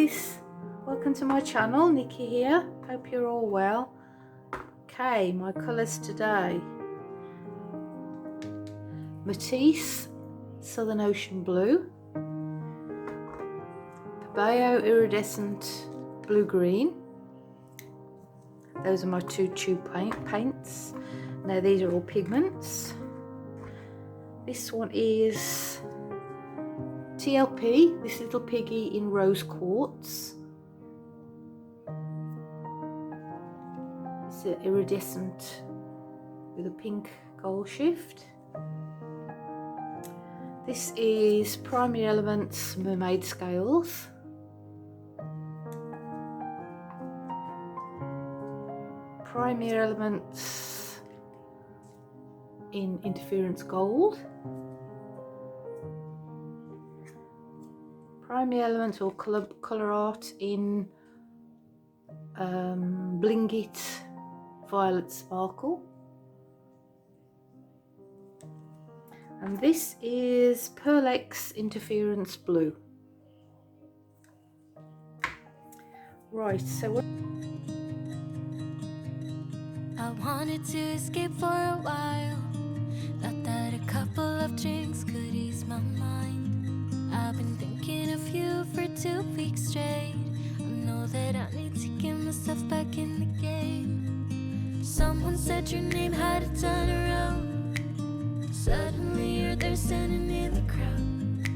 guys, welcome to my channel. Niki here. Hope you're all well. Okay, my colours today: Matisse Southern Ocean Blue, Pebeo Iridescent Blue Green. Those are my two tube paints. Now these are all pigments. This one is TLP, this little piggy in rose quartz. It's an iridescent with a pink gold shift. This is Primary Elements Mermaid scales. Primary Elements in interference gold. Primary Elements or colour art in Blingit Violet Sparkle. And this is Pearlex Interference Blue. Right, so I wanted to escape for a while. Thought that a couple of drinks could ease my mind. I've been thinking of you for 2 weeks straight. I know that I need to get myself back in the game. Someone said your name had a turn around. Suddenly you're there standing in the crowd.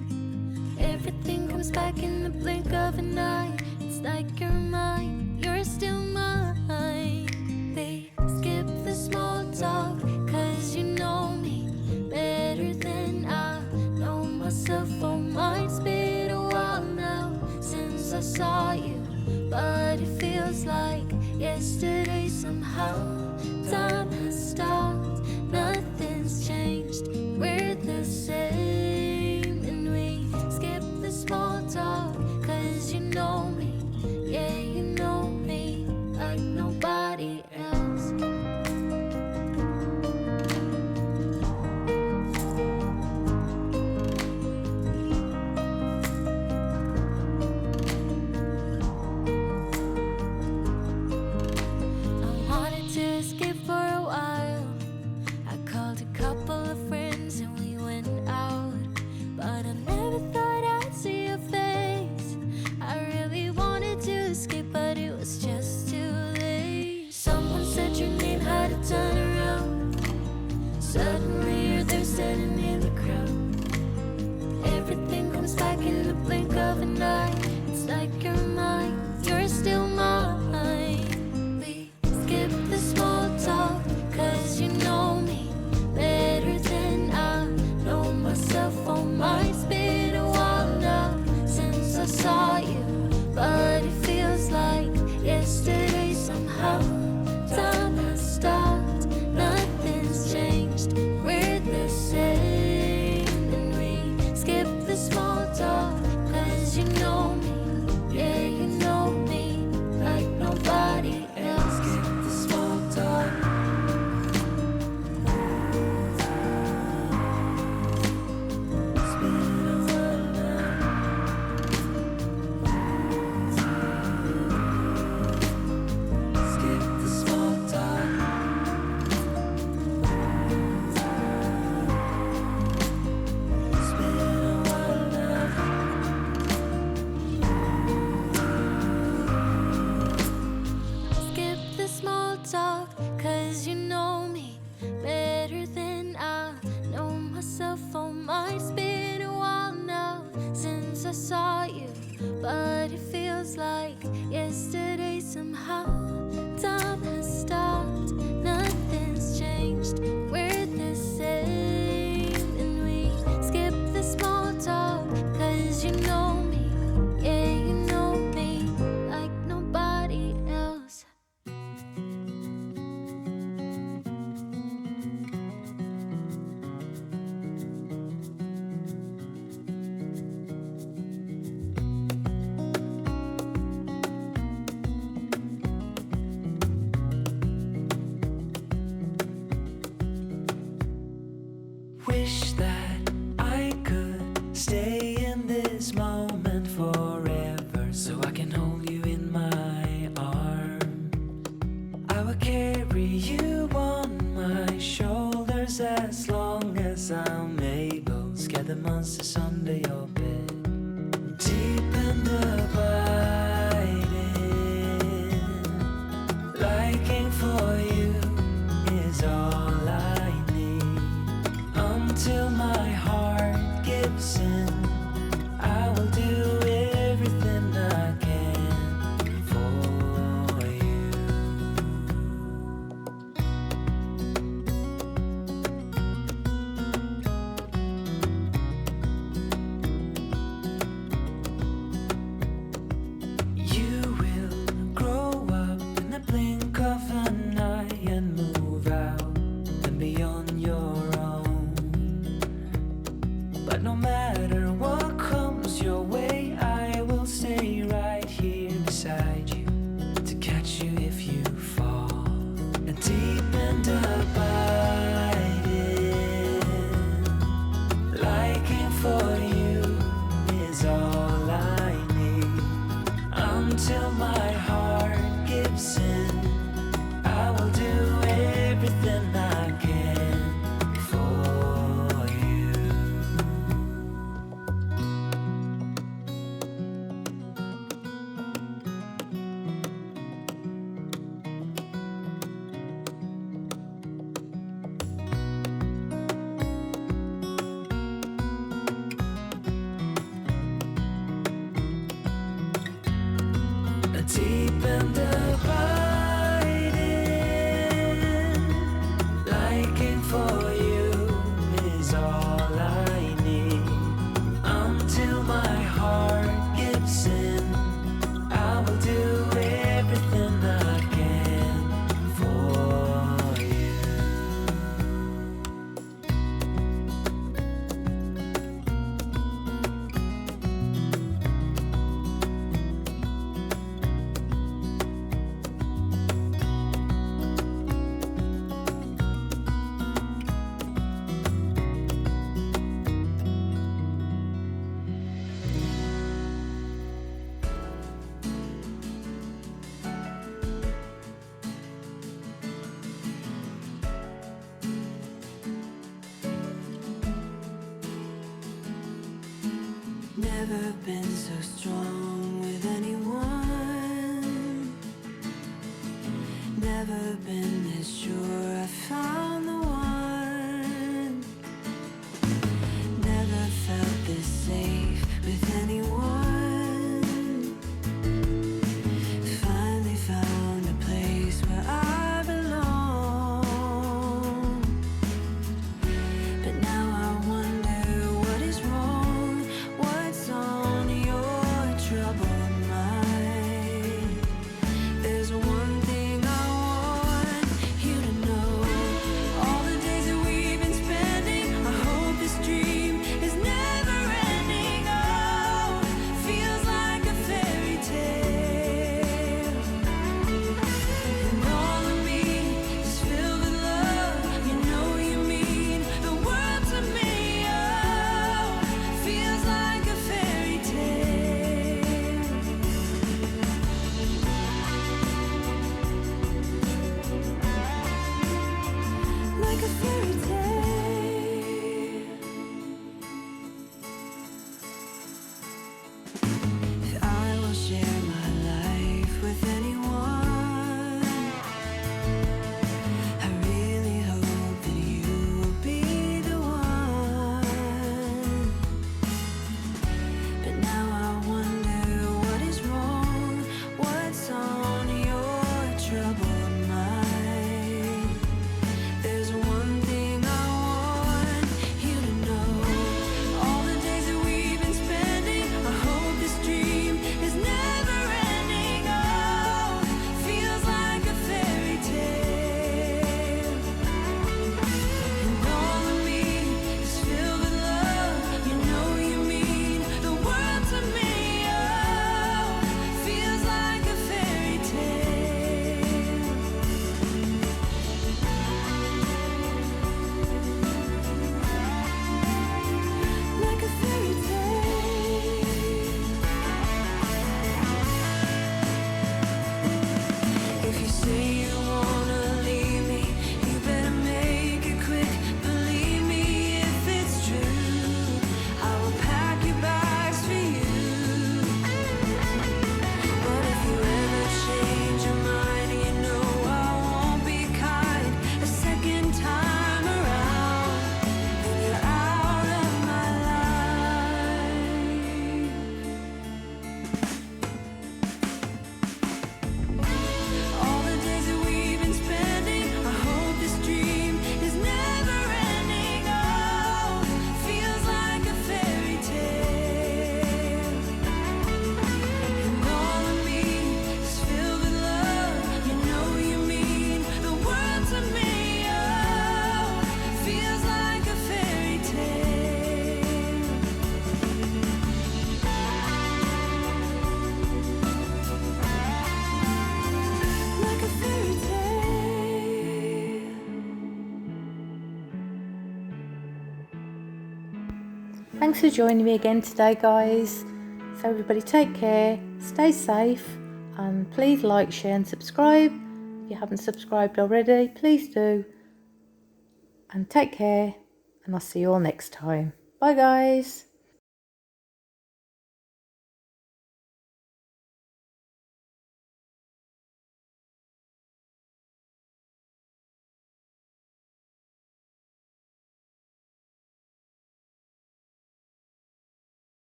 Everything comes back in the blink of an eye. It's like you're mine, you're still mine. They skip the small talk, cause you know me better than I know myself. Oh my, it's been a while now since I saw you, but it feels like yesterday somehow. Time has stopped, nothing's changed, we're the same. And we skip the small talk, cause you know me, yeah, you know me like nobody else. I wanted to escape for a while. I called a couple of friends and we went out, but I never thought I'd see your face. I really wanted to escape, but it was just too late. Someone said your name had a turn around. Suddenly you're there standing in the crowd. Everything comes back in the blink of an eye. It's like you're mine, you're still mine. We skip the small talk, cause you know me better than I know myself. Oh my, it's been a while now since I saw you, but it feels like yesterday somehow. Time has stopped, nothing's changed, we're the same. And we skip the small talk, cause you know me, yeah, you know me like nobody else. Skip the small talk. It's been a while now. Skip the small talk. It's been a while now. Skip the small talk, cause you know me better than I know myself. Oh my, it's been a while now since I saw you, but it feels like yesterday somehow. Time has stopped, nothing's changed, we're the same. And we skip the small talk, cause you know me, yeah, you know me like nobody else. deep and abiding. Liking for you is all I need. Until my heart gives in, I will do everything I can for you. Never been so strong with anyone. Never been this sure I found the one. Never felt this safe with anyone. Finally found a place where I belong. But now I wonder what is wrong. What's on your troubled mind? There's one thing I want you to know. All the days that we've been spending, I hope this dream is never ending. Oh, feels like a fairy tale. And all of me is filled with love. You know you mean the world to me. Oh, feels like a fairy tale. Like a fairy tale. If I will share my life with anyone, I really hope that you will be the one. But now I wonder what is wrong. What's on your troubled mind? There's one thing I want you to know. All the days that we've been spending, I hope this dream is never ending. Oh, feels like a fairy tale. And all of me is filled with love. You know you mean the world to me. Oh, feels like a fairy tale. Like a fairy tale. If you say you wanna leave me, you better make it quick. Believe me, if it's true, I will pack your bags for you. But if you ever change your mind, you know I won't be kind a second time around. Then you're out of my life. All the days that we've been spending, I hope this dream is never ending. Oh, feels like a fairy tale. And all of me is filled with love. You know you mean the world to me. Oh, feels like a fairy tale. Like a fairy tale. Thanks for joining me again today, guys. So everybody take care, stay safe, and please like, share and subscribe. If you haven't subscribed already, please do. And take care, and I'll see you all next time. Bye guys.